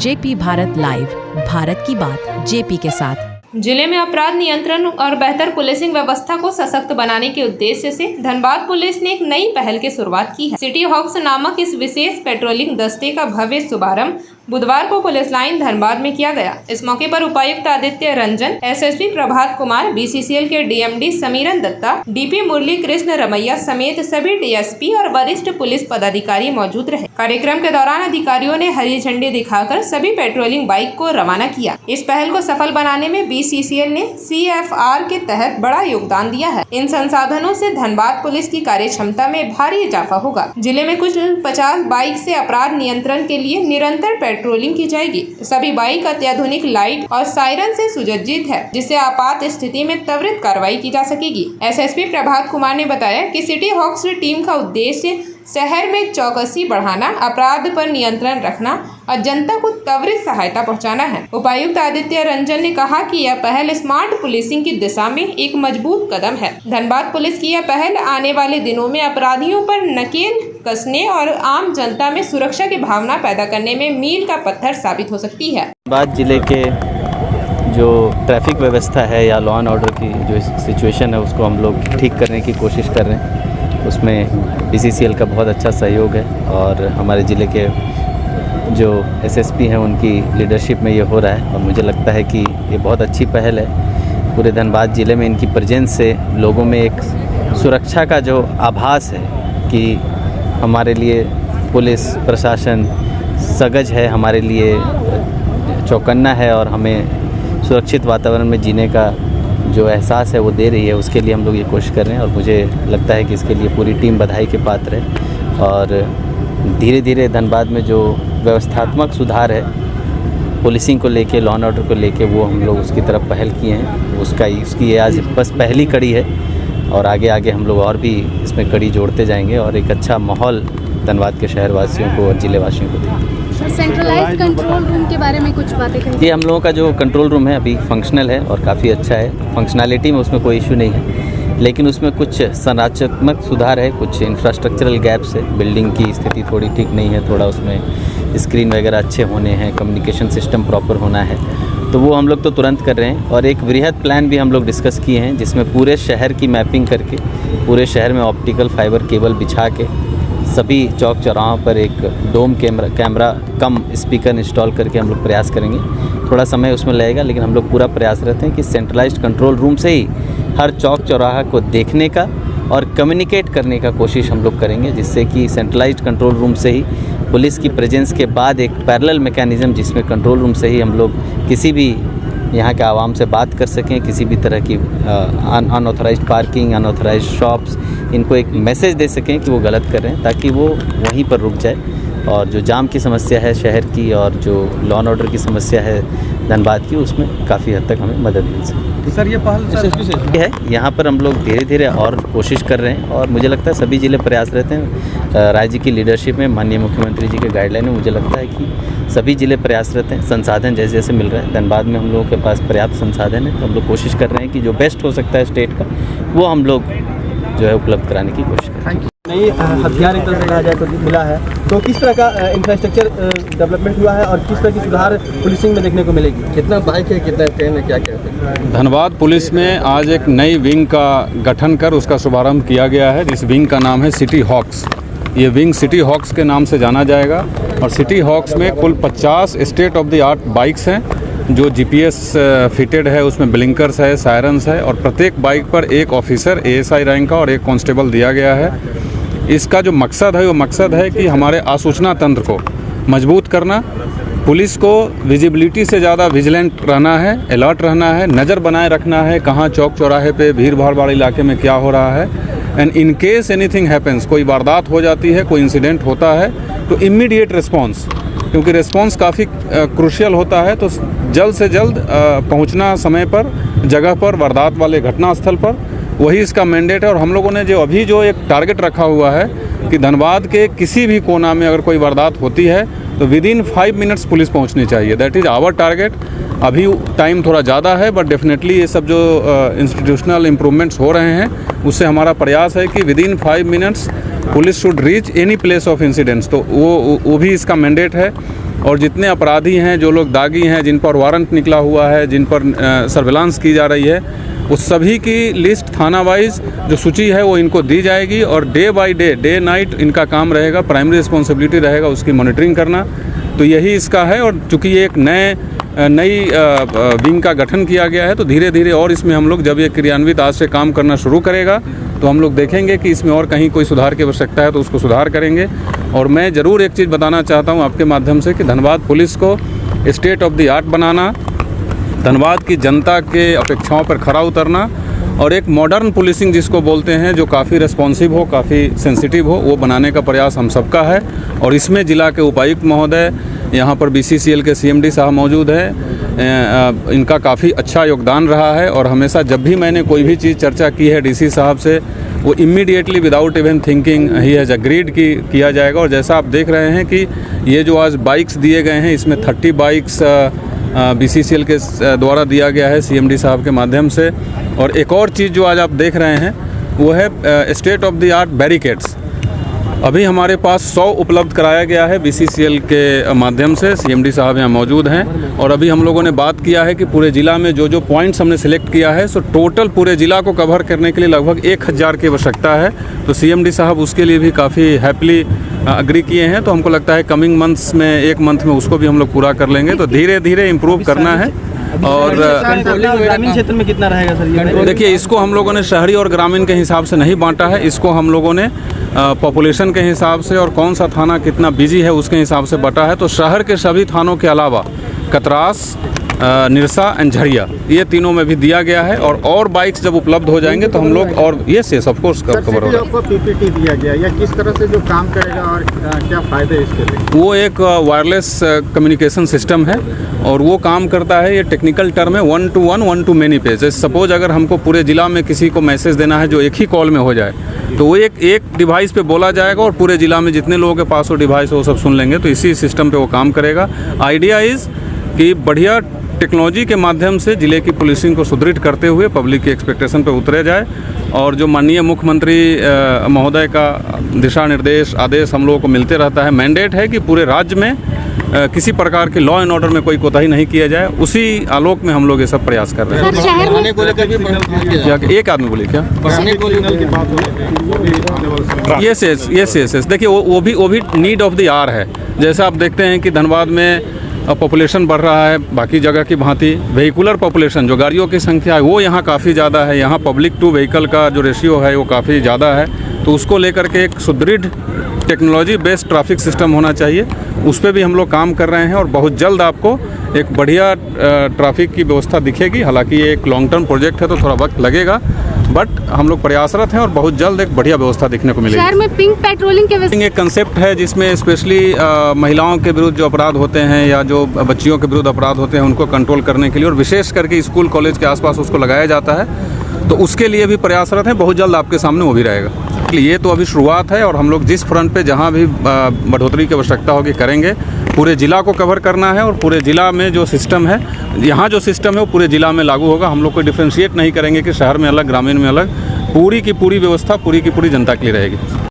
JP Bharat live, Bharat की बात JP के साथ। जिले में अपराध नियंत्रण और बेहतर पुलिसिंग व्यवस्था को सशक्त बनाने के उद्देश्य से धनबाद पुलिस ने एक नई पहल की शुरुआत की है। सिटी हॉक्स नामक इस विशेष पेट्रोलिंग दस्ते का भव्य शुभारंभ बुधवार को पुलिस लाइन धनबाद में किया गया। इस मौके पर उपायुक्त आदित्य रंजन, एसएसपी प्रभात कुमार, बीसीसीएल के डीएमडी समीरन दत्ता, डीपी मुरली कृष्ण रमैया समेत सभी डीएसपी और वरिष्ठ पुलिस पदाधिकारी मौजूद रहे। कार्यक्रम के दौरान अधिकारियों ने हरी झंडी दिखाकर सभी पेट्रोलिंग बाइक को रवाना किया। इस पहल को सफल बनाने में बीसीसीएल ने CFR के तहत बड़ा योगदान दिया है। इन संसाधनों से धनबाद पुलिस की कार्य क्षमता में भारी इजाफा होगा। जिले में कुछ 50 बाइक से अपराध नियंत्रण के लिए निरंतर पेट्रोलिंग की जाएगी। सभी बाइक अत्याधुनिक लाइट और सायरन से सुसज्जित है, जिससे आपात स्थिति में त्वरित कार्रवाई की जा सकेगी। एसएसपी प्रभात कुमार ने बताया कि सिटी हॉक्स टीम का उद्देश्य शहर में चौकसी बढ़ाना, अपराध पर नियंत्रण रखना और जनता को त्वरित सहायता पहुंचाना है। उपायुक्त आदित्य रंजन ने कहा कि यह पहल स्मार्ट पुलिसिंग की दिशा में एक मजबूत कदम है। धनबाद पुलिस की यह पहल आने वाले दिनों में अपराधियों पर नकेल कसने और आम जनता में सुरक्षा की भावना पैदा करने में मील का पत्थर साबित हो सकती है। धनबाद जिले के जो ट्रैफिक व्यवस्था है या लॉ एंड ऑर्डर की जो सिचुएशन है उसको हम लोग ठीक करने की कोशिश कर रहे हैं। उसमें बीसीसीएल का बहुत अच्छा सहयोग है और हमारे ज़िले के जो एसएसपी हैं उनकी लीडरशिप में ये हो रहा है और मुझे लगता है कि ये बहुत अच्छी पहल है। पूरे धनबाद ज़िले में इनकी प्रेजेंस से लोगों में एक सुरक्षा का जो आभास है कि हमारे लिए पुलिस प्रशासन सजग है, हमारे लिए चौकन्ना है और हमें सुरक्षित वातावरण में जीने का जो एहसास है वो दे रही है। उसके लिए हम लोग ये कोशिश कर रहे हैं और मुझे लगता है कि इसके लिए पूरी टीम बधाई के पात्र है। और धीरे धीरे धनबाद में जो व्यवस्थात्मक सुधार है पुलिसिंग को लेके, लॉ एंड ऑर्डर को लेके, वो हम लोग उसकी तरफ पहल किए हैं। उसकी ये आज बस पहली कड़ी है और आगे आगे हम लोग और भी इसमें कड़ी जोड़ते जाएंगे और एक अच्छा माहौल धनबाद के शहरवासियों को और ज़िले वासियों को देंगे। सेंट्रलाइज्ड कंट्रोल रूम के बारे में कुछ बातें करें। ये हम लोगों का जो कंट्रोल रूम है अभी फंक्शनल है और काफ़ी अच्छा है। फंक्शनैलिटी में उसमें कोई इशू नहीं है, लेकिन उसमें कुछ संरचनात्मक सुधार है, कुछ इंफ्रास्ट्रक्चरल गैप्स है। बिल्डिंग की स्थिति थोड़ी ठीक नहीं है, थोड़ा उसमें स्क्रीन वगैरह अच्छे होने हैं, कम्युनिकेशन सिस्टम प्रॉपर होना है, तो वो हम लोग तो तुरंत कर रहे हैं। और एक वृहद प्लान भी हम लोग डिस्कस किए हैं जिसमें पूरे शहर की मैपिंग करके पूरे शहर में ऑप्टिकल फाइबर केबल बिछा के सभी चौक चौराहों पर एक डोम कैमरा कम स्पीकर इंस्टॉल करके हम लोग प्रयास करेंगे। थोड़ा समय उसमें लगेगा, लेकिन हम लोग पूरा प्रयास रहते हैं कि सेंट्रलाइज्ड कंट्रोल रूम से ही हर चौक चौराहा को देखने का और कम्युनिकेट करने का कोशिश हम लोग करेंगे, जिससे कि सेंट्रलाइज्ड कंट्रोल रूम से ही पुलिस की प्रेजेंस के बाद एक पैरेलल मैकेनिज़्म जिसमें कंट्रोल रूम से ही हम लोग किसी भी यहाँ के आवाम से बात कर सकें, किसी भी तरह की अनऑथराइज्ड पार्किंग, अनऑथराइज्ड शॉप्स, इनको एक मैसेज दे सकें कि वो गलत कर रहे हैं, ताकि वो वहीं पर रुक जाए। और जो जाम की समस्या है शहर की और जो लॉ एंड ऑर्डर की समस्या है धनबाद की, उसमें काफ़ी हद तक हमें मदद मिल सके। सर ये पहल एसएसपी से है, यहाँ पर हम लोग धीरे धीरे और कोशिश कर रहे हैं और मुझे लगता है सभी ज़िले प्रयास रहते हैं। राज्य की लीडरशिप में माननीय मुख्यमंत्री जी के गाइडलाइन में मुझे लगता है कि सभी ज़िले प्रयास रहते हैं। संसाधन जैसे जैसे मिल रहा है, धनबाद में हम लोगों के पास पर्याप्त संसाधन है, तो हम लोग कोशिश कर रहे हैं कि जो बेस्ट हो सकता है स्टेट का वो हम लोग जो है उपलब्ध कराने की कोशिश करें। नई हथियार एक तरह से कहा जाए तो मिला है, तो किस तरह का इंफ्रास्ट्रक्चर डेवलपमेंट हुआ है और किस तरह की सुधार पुलिसिंग में देखने को मिलेगी? कितना बाइक है, कितना ट्रेन है, क्या क्या है? धनबाद पुलिस में आज एक नई विंग का गठन कर उसका शुभारंभ किया गया है। इस विंग का नाम है सिटी हॉक्स। ये विंग सिटी हॉक्स के नाम से जाना जाएगा और सिटी हॉक्स में कुल 50 state of the art bikes हैं जो GPS फिटेड है, उसमें ब्लिंकर्स है, सायरन्स है और प्रत्येक बाइक पर एक ऑफिसर ASI रैंक का और एक कांस्टेबल दिया गया है। इसका जो मकसद है वो मकसद है कि हमारे आसूचना तंत्र को मजबूत करना, पुलिस को विजिबिलिटी से ज़्यादा विजिलेंट रहना है, अलर्ट रहना है, नज़र बनाए रखना है कहाँ चौक चौराहे पे भीड़ भाड़ वाले इलाके में क्या हो रहा है। And in case anything happens, कोई वारदात हो जाती है, कोई इंसिडेंट होता है, तो इमीडिएट रिस्पॉन्स, क्योंकि रिस्पॉन्स काफ़ी क्रूशियल होता है, तो जल्द से जल्द पहुंचना समय पर जगह पर वारदात वाले घटनास्थल पर, वही इसका मैंडेट है। और हम लोगों ने जो एक टारगेट रखा हुआ है कि धनबाद के किसी भी कोना में अगर कोई वारदात होती है तो विदिन 5 मिनट्स पुलिस पहुंचनी चाहिए। That is our target. अभी टाइम थोड़ा ज़्यादा है, बट डेफिनेटली ये सब जो इंस्टीट्यूशनल इम्प्रूवमेंट्स हो रहे हैं उससे हमारा प्रयास है कि within 5 minutes police should reach any place of incidents. तो वो भी इसका मैंडेट है। और जितने अपराधी हैं, जो लोग दागी हैं, जिन पर वारंट निकला हुआ है, जिन पर सर्विलांस की जा रही है, उस सभी की लिस्ट थाना वाइज जो सूची है वो इनको दी जाएगी और डे बाय डे नाइट इनका काम रहेगा, प्राइमरी रिस्पॉन्सिबिलिटी रहेगा उसकी मॉनिटरिंग करना। तो यही इसका है। और चूँकि ये एक नई विंग का गठन किया गया है, तो धीरे धीरे और इसमें हम लोग जब ये क्रियान्वित आज से काम करना शुरू करेगा तो हम लोग देखेंगे कि इसमें और कहीं कोई सुधार की आवश्यकता है तो उसको सुधार करेंगे। और मैं ज़रूर एक चीज़ बताना चाहता हूँ आपके माध्यम से कि धनबाद पुलिस को स्टेट ऑफ द आर्ट बनाना, धनबाद की जनता के अपेक्षाओं पर खरा उतरना और एक मॉडर्न पुलिसिंग जिसको बोलते हैं, जो काफ़ी रिस्पॉन्सिव हो, काफ़ी सेंसिटिव हो, वो बनाने का प्रयास हम सबका है। और इसमें जिला के उपायुक्त महोदय, यहाँ पर BCCL के CMD साहब मौजूद हैं, इनका काफ़ी अच्छा योगदान रहा है। और हमेशा जब भी मैंने कोई भी चीज़ चर्चा की है DC साहब से, वो immediately without even thinking he has agreed किया जाएगा। और जैसा आप देख रहे हैं कि ये जो आज बाइक्स दिए गए हैं, इसमें 30 बाइक्स BCCL के द्वारा दिया गया है CMD साहब के माध्यम से। और एक और चीज़ जो आज आप देख रहे हैं वो है state of the art barricades. अभी हमारे पास 100 उपलब्ध कराया गया है BCCL के माध्यम से। CMD साहब यहाँ मौजूद हैं। और अभी हम लोगों ने बात किया है कि पूरे ज़िला में जो पॉइंट्स हमने सिलेक्ट किया है, सो टोटल पूरे ज़िला को कवर करने के लिए लगभग 1000 की आवश्यकता है। तो CMD साहब उसके लिए भी काफ़ी हैप्पीली अग्री किए हैं। तो हमको लगता है कमिंग मंथ्स में, एक मंथ में उसको भी हम लोग पूरा कर लेंगे। तो धीरे धीरे इम्प्रूव करना है। और ग्रामीण क्षेत्र में कितना रहेगा सर? देखिए, इसको हम लोगों ने शहरी और ग्रामीण के हिसाब से नहीं बांटा है, इसको हम लोगों ने पॉपुलेशन के हिसाब से और कौन सा थाना कितना बिजी है उसके हिसाब से बांटा है। तो शहर के सभी थानों के अलावा कतरास, निरसा एंड झरिया, ये तीनों में भी दिया गया है। और बाइक्स जब उपलब्ध हो जाएंगे तो हम लोग और ये ऑफ कोर्स कवर होगा। आपको PPT दिया गया या किस तरह से जो काम करेगा और क्या फ़ायदे इसके लिए? वो एक वायरलेस कम्युनिकेशन सिस्टम है और वो काम करता है, ये टेक्निकल टर्म है, 1 to 1, 1 to many page. Suppose अगर हमको पूरे ज़िला में किसी को मैसेज देना है जो एक ही कॉल में हो जाए, तो वो एक डिवाइस पे बोला जाएगा और पूरे ज़िला में जितने लोगों के पास वो डिवाइस हो वो सब सुन लेंगे। तो इसी सिस्टम पे वो काम करेगा। आइडिया इज़ कि बढ़िया टेक्नोलॉजी के माध्यम से ज़िले की पुलिसिंग को सुदृढ़ करते हुए पब्लिक की एक्सपेक्टेशन पे उतरे जाए। और जो माननीय मुख्यमंत्री महोदय का दिशा निर्देश, आदेश हम लोगों को मिलते रहता है, मैंडेट है कि पूरे राज्य में किसी प्रकार के लॉ एंड ऑर्डर में कोई कोताही नहीं किया जाए। उसी आलोक में हम लोग ये सब प्रयास कर रहे हैं। सर, शहर में क्या एक आदमी बोले क्या? यस। देखिए, वो भी नीड ऑफ द आवर है। जैसा आप देखते हैं कि धनबाद में पॉपुलेशन बढ़ रहा है, बाकी जगह की भांति वेहिकुलर पॉपुलेशन, जो गाड़ियों की संख्या है वो यहाँ काफ़ी ज़्यादा है। यहाँ पब्लिक टू व्हीकल का जो रेशियो है वो काफ़ी ज़्यादा है। तो उसको लेकर के एक सुदृढ़ टेक्नोलॉजी बेस्ड ट्रैफिक सिस्टम होना चाहिए, उस पर भी हम लोग काम कर रहे हैं। और बहुत जल्द आपको एक बढ़िया ट्रैफिक की व्यवस्था दिखेगी। हालांकि ये एक लॉन्ग टर्म प्रोजेक्ट है तो थोड़ा वक्त लगेगा, बट हम लोग प्रयासरत हैं और बहुत जल्द एक बढ़िया व्यवस्था देखने को मिलेगी। शहर में पिंक पेट्रोलिंग के एक कंसेप्ट है जिसमें स्पेशली महिलाओं के विरुद्ध जो अपराध होते हैं या जो बच्चियों के विरुद्ध अपराध होते हैं उनको कंट्रोल करने के लिए, और विशेष करके स्कूल कॉलेज के आसपास उसको लगाया जाता है। तो उसके लिए भी प्रयासरत हैं, बहुत जल्द आपके सामने वो भी रहेगा। ये तो अभी शुरुआत है और हम लोग जिस फ्रंट पे जहाँ भी बढ़ोतरी की आवश्यकता होगी करेंगे। पूरे ज़िला को कवर करना है और पूरे ज़िला में जो सिस्टम है, यहाँ जो सिस्टम है वो पूरे ज़िला में लागू होगा। हम लोग कोई डिफ्रेंशिएट नहीं करेंगे कि शहर में अलग, ग्रामीण में अलग। पूरी की पूरी व्यवस्था पूरी की पूरी जनता के लिए रहेगी।